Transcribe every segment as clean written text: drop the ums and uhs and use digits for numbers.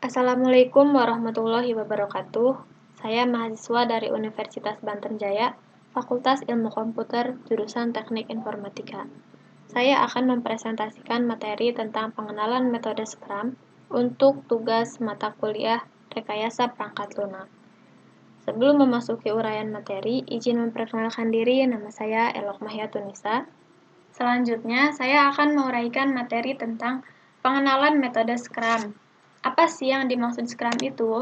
Assalamualaikum warahmatullahi wabarakatuh. Saya mahasiswa dari Universitas Banten Jaya, Fakultas Ilmu Komputer, jurusan Teknik Informatika. Saya akan mempresentasikan materi tentang pengenalan metode Scrum untuk tugas mata kuliah Rekayasa Perangkat Lunak. Sebelum memasuki uraian materi, izin memperkenalkan diri, nama saya Elok Mahyatunisa. Selanjutnya, saya akan menguraikan materi tentang pengenalan metode Scrum. Apa sih yang dimaksud Scrum itu?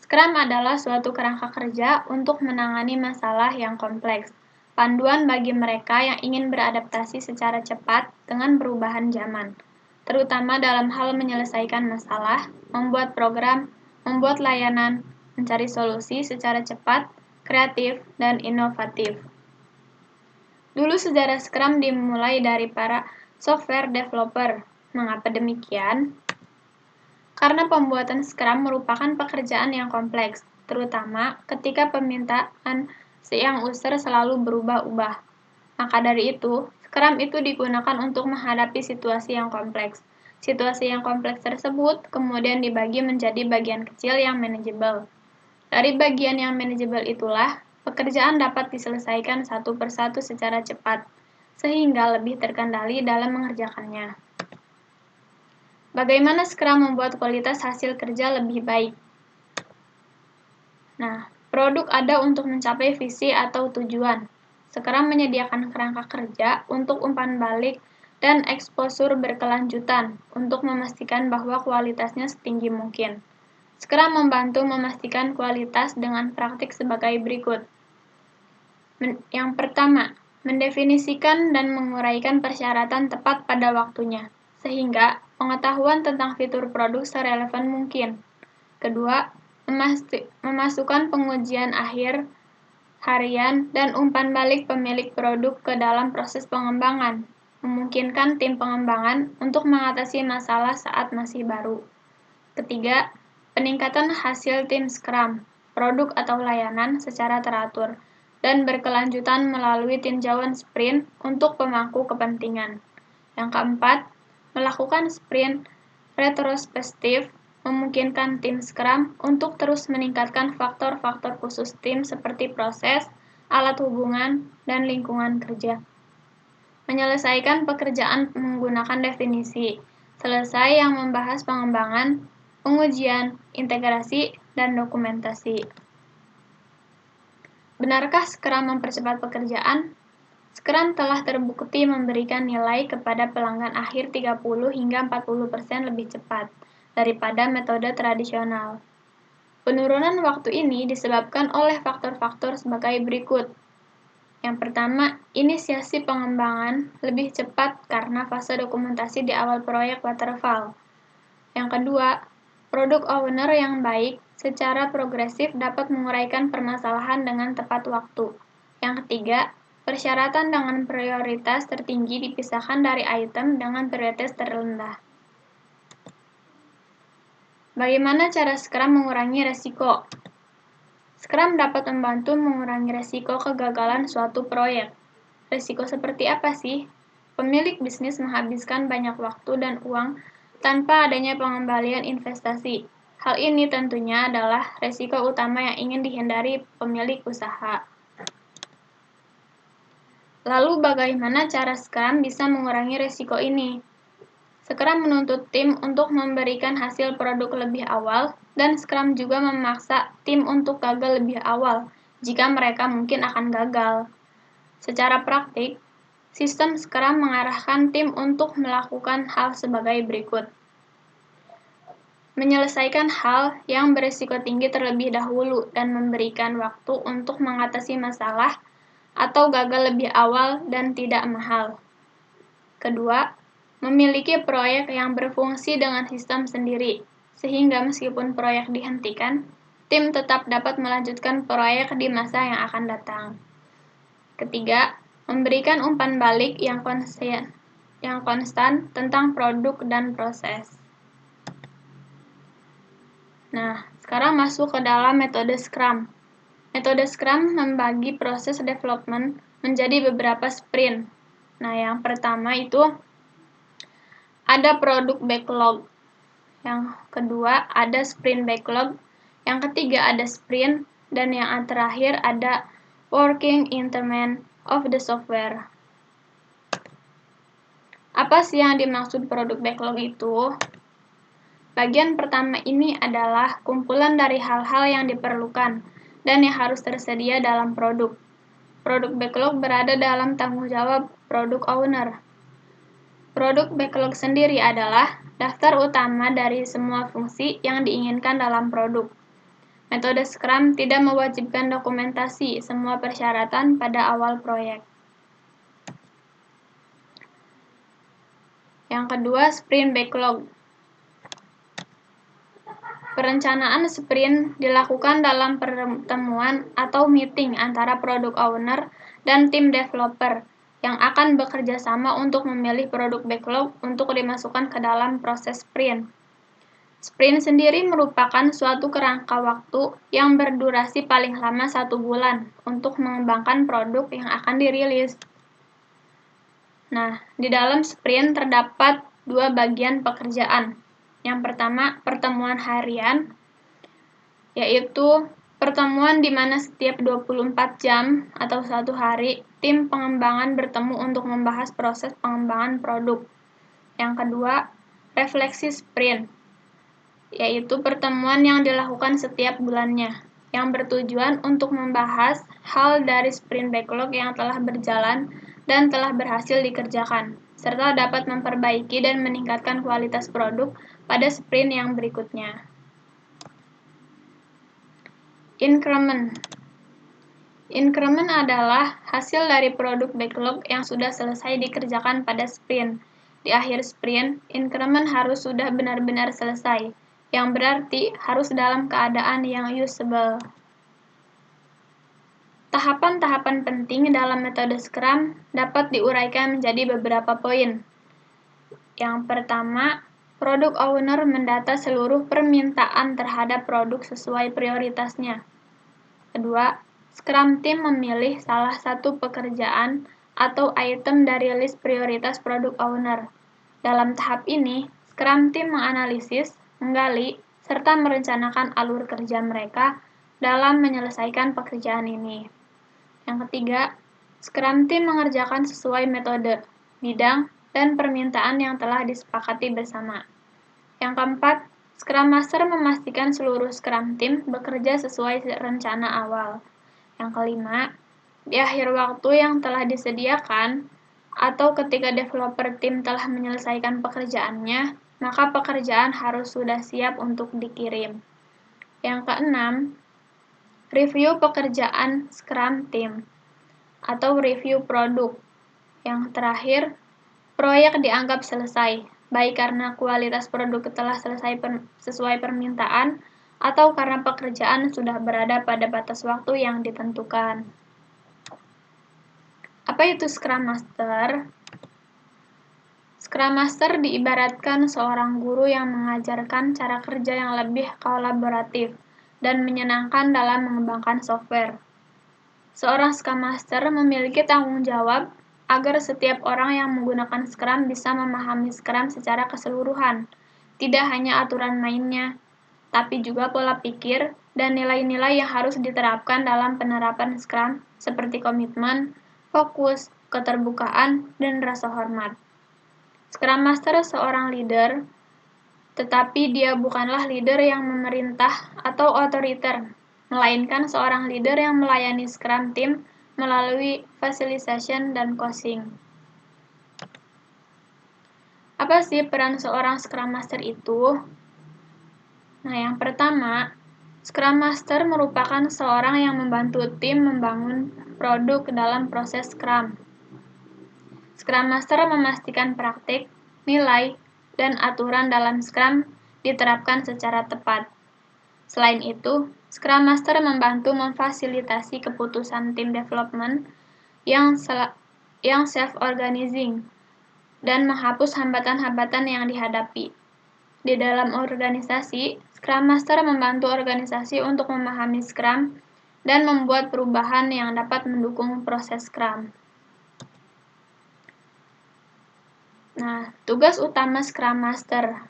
Scrum adalah suatu kerangka kerja untuk menangani masalah yang kompleks, panduan bagi mereka yang ingin beradaptasi secara cepat dengan perubahan zaman, terutama dalam hal menyelesaikan masalah, membuat program, membuat layanan, mencari solusi secara cepat, kreatif, dan inovatif. Dulu sejarah Scrum dimulai dari para software developer. Mengapa demikian? Karena pembuatan Scrum merupakan pekerjaan yang kompleks, terutama ketika permintaan si yang user selalu berubah-ubah. Maka dari itu, Scrum itu digunakan untuk menghadapi situasi yang kompleks. Situasi yang kompleks tersebut kemudian dibagi menjadi bagian kecil yang manajeble. Dari bagian yang manajeble itulah, pekerjaan dapat diselesaikan satu persatu secara cepat, sehingga lebih terkendali dalam mengerjakannya. Bagaimana Scrum membuat kualitas hasil kerja lebih baik? Nah, produk ada untuk mencapai visi atau tujuan. Scrum menyediakan kerangka kerja untuk umpan balik dan eksposur berkelanjutan untuk memastikan bahwa kualitasnya setinggi mungkin. Scrum membantu memastikan kualitas dengan praktik sebagai berikut. Yang pertama, mendefinisikan dan menguraikan persyaratan tepat pada waktunya, sehingga pengetahuan tentang fitur produk serelevan mungkin. Kedua, memasukkan pengujian akhir, harian, dan umpan balik pemilik produk ke dalam proses pengembangan, memungkinkan tim pengembangan untuk mengatasi masalah saat masih baru. Ketiga, peningkatan hasil tim Scrum, produk atau layanan secara teratur, dan berkelanjutan melalui tinjauan sprint untuk pemangku kepentingan. Yang keempat, melakukan sprint retrospektif memungkinkan tim Scrum untuk terus meningkatkan faktor-faktor khusus tim seperti proses, alat hubungan, dan lingkungan kerja. Menyelesaikan pekerjaan menggunakan definisi, selesai yang membahas pengembangan, pengujian, integrasi, dan dokumentasi. Benarkah Scrum mempercepat pekerjaan? Scrum telah terbukti memberikan nilai kepada pelanggan akhir 30 hingga 40% lebih cepat daripada metode tradisional. Penurunan waktu ini disebabkan oleh faktor-faktor sebagai berikut. Yang pertama, inisiasi pengembangan lebih cepat karena fase dokumentasi di awal proyek waterfall. Yang kedua, product owner yang baik secara progresif dapat menguraikan permasalahan dengan tepat waktu. Yang ketiga, persyaratan dengan prioritas tertinggi dipisahkan dari item dengan prioritas terendah. Bagaimana cara Scrum mengurangi resiko? Scrum dapat membantu mengurangi resiko kegagalan suatu proyek. Resiko seperti apa sih? Pemilik bisnis menghabiskan banyak waktu dan uang tanpa adanya pengembalian investasi. Hal ini tentunya adalah resiko utama yang ingin dihindari pemilik usaha. Lalu bagaimana cara Scrum bisa mengurangi resiko ini? Scrum menuntut tim untuk memberikan hasil produk lebih awal, dan Scrum juga memaksa tim untuk gagal lebih awal jika mereka mungkin akan gagal. Secara praktik, sistem Scrum mengarahkan tim untuk melakukan hal sebagai berikut. Menyelesaikan hal yang berisiko tinggi terlebih dahulu dan memberikan waktu untuk mengatasi masalah atau gagal lebih awal dan tidak mahal. Kedua, memiliki proyek yang berfungsi dengan sistem sendiri, sehingga meskipun proyek dihentikan, tim tetap dapat melanjutkan proyek di masa yang akan datang. Ketiga, memberikan umpan balik yang konstan tentang produk dan proses. Nah, sekarang masuk ke dalam metode Scrum. Metode Scrum membagi proses development menjadi beberapa sprint. Nah, yang pertama itu ada produk backlog. Yang kedua ada sprint backlog, yang ketiga ada sprint, dan yang terakhir ada working interment of the software. Apa sih yang dimaksud produk backlog itu? Bagian pertama ini adalah kumpulan dari hal-hal yang diperlukan dan yang harus tersedia dalam produk. Produk backlog berada dalam tanggung jawab product owner. Produk backlog sendiri adalah daftar utama dari semua fungsi yang diinginkan dalam produk. Metode Scrum tidak mewajibkan dokumentasi semua persyaratan pada awal proyek. Yang kedua, sprint backlog. Perencanaan sprint dilakukan dalam pertemuan atau meeting antara product owner dan tim developer yang akan bekerja sama untuk memilih produk backlog untuk dimasukkan ke dalam proses sprint. Sprint sendiri merupakan suatu kerangka waktu yang berdurasi paling lama 1 bulan untuk mengembangkan produk yang akan dirilis. Nah, di dalam sprint terdapat 2 bagian pekerjaan. Yang pertama, pertemuan harian, yaitu pertemuan di mana setiap 24 jam atau 1 hari, tim pengembangan bertemu untuk membahas proses pengembangan produk. Yang kedua, refleksi sprint, yaitu pertemuan yang dilakukan setiap bulannya, yang bertujuan untuk membahas hal dari sprint backlog yang telah berjalan dan telah berhasil dikerjakan, serta dapat memperbaiki dan meningkatkan kualitas produk pada sprint yang berikutnya. Increment. Increment adalah hasil dari produk backlog yang sudah selesai dikerjakan pada sprint. Di akhir sprint, increment harus sudah benar-benar selesai, yang berarti harus dalam keadaan yang usable. Tahapan-tahapan penting dalam metode Scrum dapat diuraikan menjadi beberapa poin. Yang pertama, product owner mendata seluruh permintaan terhadap produk sesuai prioritasnya. Kedua, Scrum Team memilih salah satu pekerjaan atau item dari list prioritas product owner. Dalam tahap ini, Scrum Team menganalisis, menggali, serta merencanakan alur kerja mereka dalam menyelesaikan pekerjaan ini. Yang ketiga, Scrum Team mengerjakan sesuai metode, bidang, dan permintaan yang telah disepakati bersama. Yang keempat, Scrum Master memastikan seluruh Scrum Team bekerja sesuai rencana awal. Yang kelima, di akhir waktu yang telah disediakan, atau ketika developer tim telah menyelesaikan pekerjaannya, maka pekerjaan harus sudah siap untuk dikirim. Yang keenam, review pekerjaan Scrum Team, atau review produk. Yang terakhir, proyek dianggap selesai, baik karena kualitas produk telah selesai sesuai permintaan atau karena pekerjaan sudah berada pada batas waktu yang ditentukan. Apa itu Scrum Master? Scrum Master diibaratkan seorang guru yang mengajarkan cara kerja yang lebih kolaboratif dan menyenangkan dalam mengembangkan software. Seorang Scrum Master memiliki tanggung jawab agar setiap orang yang menggunakan Scrum bisa memahami Scrum secara keseluruhan, tidak hanya aturan mainnya, tapi juga pola pikir dan nilai-nilai yang harus diterapkan dalam penerapan Scrum seperti komitmen, fokus, keterbukaan, dan rasa hormat. Scrum Master seorang leader, tetapi dia bukanlah leader yang memerintah atau otoriter, melainkan seorang leader yang melayani Scrum Team melalui facilitation dan coaching. Apa sih peran seorang Scrum Master itu? Nah, yang pertama, Scrum Master merupakan seorang yang membantu tim membangun produk dalam proses Scrum. Scrum Master memastikan praktik, nilai, dan aturan dalam Scrum diterapkan secara tepat. Selain itu, Scrum Master membantu memfasilitasi keputusan tim development yang self-organizing dan menghapus hambatan-hambatan yang dihadapi. Di dalam organisasi, Scrum Master membantu organisasi untuk memahami Scrum dan membuat perubahan yang dapat mendukung proses Scrum. Nah, tugas utama Scrum Master.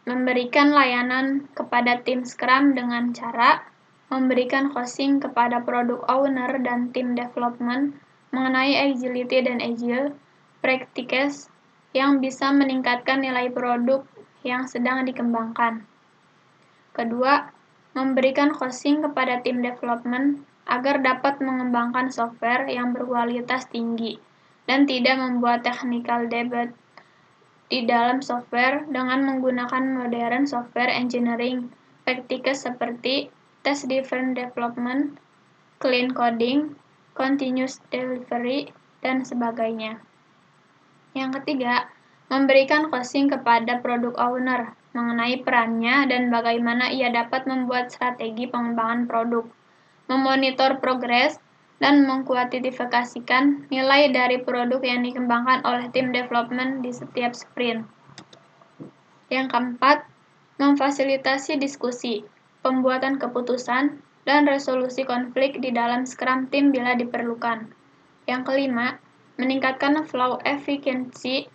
memberikan layanan kepada tim Scrum dengan cara memberikan coaching kepada product owner dan tim development mengenai agility dan agile practices yang bisa meningkatkan nilai produk yang sedang dikembangkan. Kedua, memberikan coaching kepada tim development agar dapat mengembangkan software yang berkualitas tinggi dan tidak membuat technical debt di dalam software dengan menggunakan modern software engineering practices seperti test-driven development, clean coding, continuous delivery, dan sebagainya. Yang ketiga, memberikan coaching kepada product owner mengenai perannya dan bagaimana ia dapat membuat strategi pengembangan produk, memonitor progres, dan mengkuantifikasikan nilai dari produk yang dikembangkan oleh tim development di setiap sprint. Yang keempat, memfasilitasi diskusi, pembuatan keputusan, dan resolusi konflik di dalam Scrum Team bila diperlukan. Yang kelima, meningkatkan flow efficiency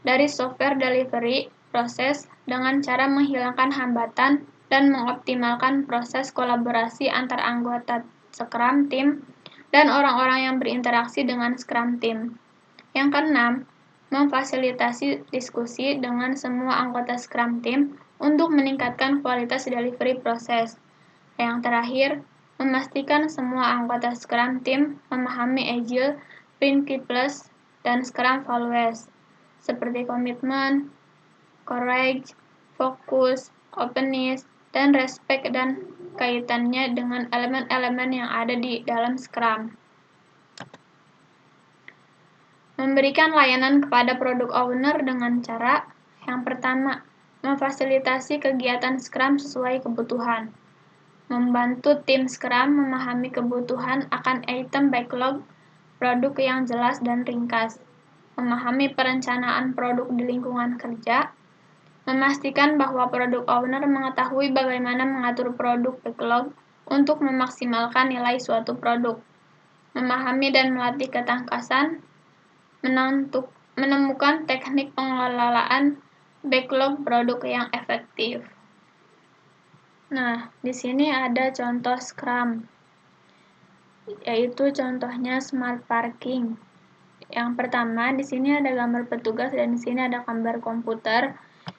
dari software delivery proses dengan cara menghilangkan hambatan dan mengoptimalkan proses kolaborasi antar anggota Scrum Team dan orang-orang yang berinteraksi dengan Scrum Team. Yang keenam, memfasilitasi diskusi dengan semua anggota Scrum Team untuk meningkatkan kualitas delivery proses. Yang terakhir, memastikan semua anggota Scrum Team memahami Agile Principles dan Scrum Values seperti komitmen, courage, fokus, openness, dan respect dan kaitannya dengan elemen-elemen yang ada di dalam Scrum. Memberikan layanan kepada product owner dengan cara yang pertama, memfasilitasi kegiatan Scrum sesuai kebutuhan. Membantu tim Scrum memahami kebutuhan akan item backlog produk yang jelas dan ringkas. Memahami perencanaan produk di lingkungan kerja, memastikan bahwa product owner mengetahui bagaimana mengatur produk backlog untuk memaksimalkan nilai suatu produk, memahami dan melatih ketangkasan, menemukan teknik pengelolaan backlog produk yang efektif. Nah, di sini ada contoh Scrum, yaitu contohnya Smart Parking. Yang pertama, di sini ada gambar petugas dan di sini ada gambar komputer,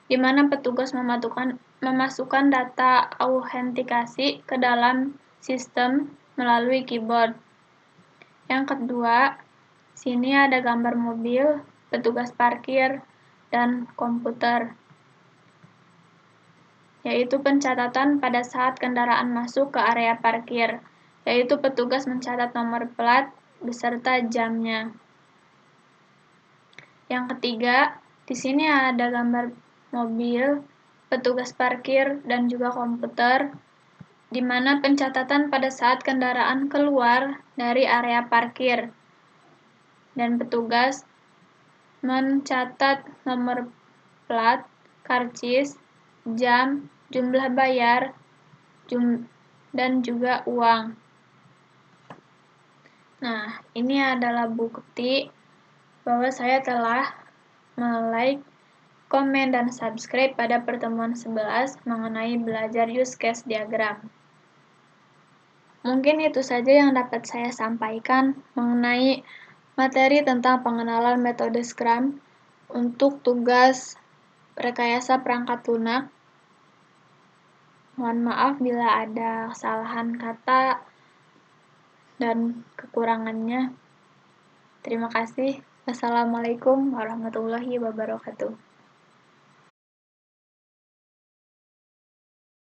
di mana petugas memasukkan data autentikasi ke dalam sistem melalui keyboard. Yang kedua, sini ada gambar mobil, petugas parkir, dan komputer, yaitu pencatatan pada saat kendaraan masuk ke area parkir, yaitu petugas mencatat nomor plat beserta jamnya. Yang ketiga, di sini ada gambar mobil, petugas parkir, dan juga komputer, di mana pencatatan pada saat kendaraan keluar dari area parkir, dan petugas mencatat nomor plat, karcis, jam, jumlah bayar, dan juga uang. Nah, ini adalah bukti bahwa saya telah like, komen, dan subscribe pada pertemuan 11 mengenai belajar use case diagram. Mungkin itu saja yang dapat saya sampaikan mengenai materi tentang pengenalan metode Scrum untuk tugas rekayasa perangkat lunak. Mohon maaf bila ada kesalahan kata dan kekurangannya. Terima kasih. Wassalamualaikum warahmatullahi wabarakatuh.